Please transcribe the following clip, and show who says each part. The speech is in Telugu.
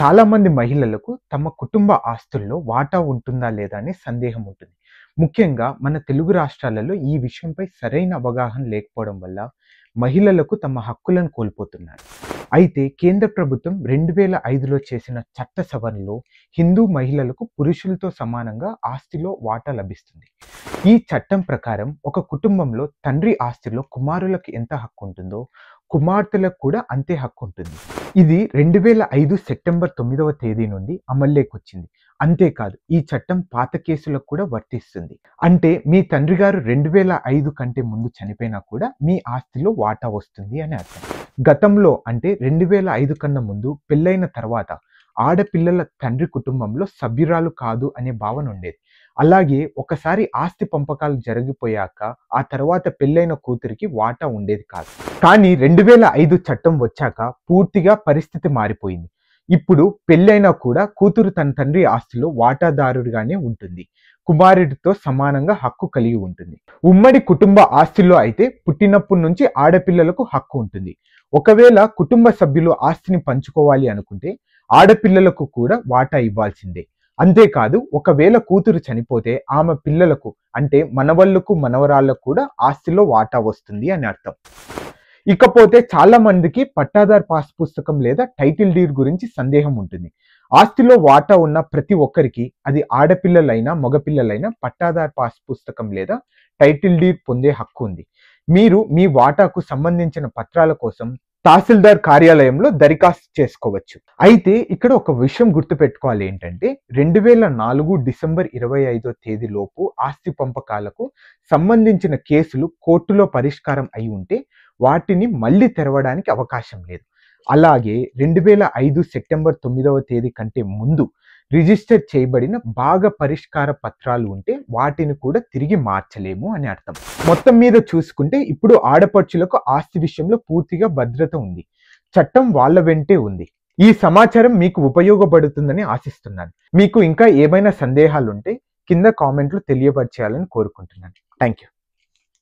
Speaker 1: చాలా మంది మహిళలకు తమ కుటుంబ ఆస్తుల్లో వాటా ఉంటుందా లేదా అనే సందేహం ఉంటుంది. ముఖ్యంగా మన తెలుగు రాష్ట్రాలలో ఈ విషయంపై సరైన అవగాహన లేకపోవడం వల్ల మహిళలకు తమ హక్కులను కోల్పోతున్నారు. అయితే కేంద్ర ప్రభుత్వం 2005లో చేసిన చట్ట సవరణలో హిందూ మహిళలకు పురుషులతో సమానంగా ఆస్తిలో వాటా లభిస్తుంది. ఈ చట్టం ప్రకారం ఒక కుటుంబంలో తండ్రి ఆస్తిలో కుమారులకు ఎంత హక్కు ఉంటుందో కుమార్తెలకు కూడా అంతే హక్కు ఉంటుంది. ఇది 2005 సెప్టెంబర్ 9వ తేదీ నుండి అమల్లోకి వచ్చింది. అంతేకాదు ఈ చట్టం పాత కేసులకు కూడా వర్తిస్తుంది. అంటే మీ తండ్రి గారు 2005 కంటే ముందు చనిపోయినా కూడా మీ ఆస్తిలో వాటా వస్తుంది అని అర్థం. గతంలో అంటే 2005 కన్నా ముందు పెళ్ళైన తర్వాత ఆడపిల్లల తండ్రి కుటుంబంలో సభ్యురాలు కాదు అనే భావన ఉండేది. అలాగే ఒకసారి ఆస్తి పంపకాలు జరిగిపోయాక ఆ తర్వాత పెళ్ళైన కూతురికి వాటా ఉండేది కాదు. కానీ 2005 చట్టం వచ్చాక పూర్తిగా పరిస్థితి మారిపోయింది. ఇప్పుడు పెళ్ళైనా కూడా కూతురు తన తండ్రి ఆస్తిలో వాటాదారుడిగానే ఉంటుంది. కుమారుడితో సమానంగా హక్కు కలిగి ఉంటుంది. ఉమ్మడి కుటుంబ ఆస్తిలో అయితే పుట్టినప్పటి నుంచి ఆడపిల్లలకు హక్కు ఉంటుంది. ఒకవేళ కుటుంబ సభ్యులు ఆస్తిని పంచుకోవాలి అనుకుంటే ఆడపిల్లలకు కూడా వాటా ఇవ్వాల్సిందే. అంతేకాదు ఒకవేళ కూతురు చనిపోతే ఆమె పిల్లలకు అంటే మనవళ్లకు మనవరాళ్లకు కూడా ఆస్తిలో వాటా వస్తుంది అని అర్థం. ఇకపోతే చాలా మందికి పట్టాదార్ పాస్ పుస్తకం లేదా టైటిల్ డీడ్ గురించి సందేహం ఉంటుంది. ఆస్తిలో వాటా ఉన్న ప్రతి ఒక్కరికి అది ఆడపిల్లలైనా మగపిల్లలైనా పట్టాదార్ పాస్ పుస్తకం లేదా టైటిల్ డీడ్ పొందే హక్కు ఉంది. మీరు మీ వాటాకు సంబంధించిన పత్రాల కోసం తహసీల్దార్ కార్యాలయంలో దరఖాస్తు చేసుకోవచ్చు. అయితే ఇక్కడ ఒక విషయం గుర్తుపెట్టుకోవాలి ఏంటంటే 2004 డిసెంబర్ 25వ తేదీ లోపు ఆస్తి పంపకాలకు సంబంధించిన కేసులు కోర్టులో పరిష్కారం అయి ఉంటే వాటిని మళ్ళీ తెరవడానికి అవకాశం లేదు. అలాగే 2005 సెప్టెంబర్ 9వ తేదీ కంటే ముందు రిజిస్టర్ చేయబడిన భాగ పరిష్కార పత్రాలు ఉంటే వాటిని కూడా తిరిగి మార్చలేము అని అర్థం. మొత్తం మీద చూసుకుంటే ఇప్పుడు ఆడపడుచులకు ఆస్తి విషయంలో పూర్తిగా భద్రత ఉంది. చట్టం వాళ్ళ వెంటే ఉంది. ఈ సమాచారం మీకు ఉపయోగపడుతుందని ఆశిస్తున్నాను. మీకు ఇంకా ఏమైనా సందేహాలుంటే కింద కామెంట్లు తెలియపరచాలని కోరుకుంటున్నాను. Thank you.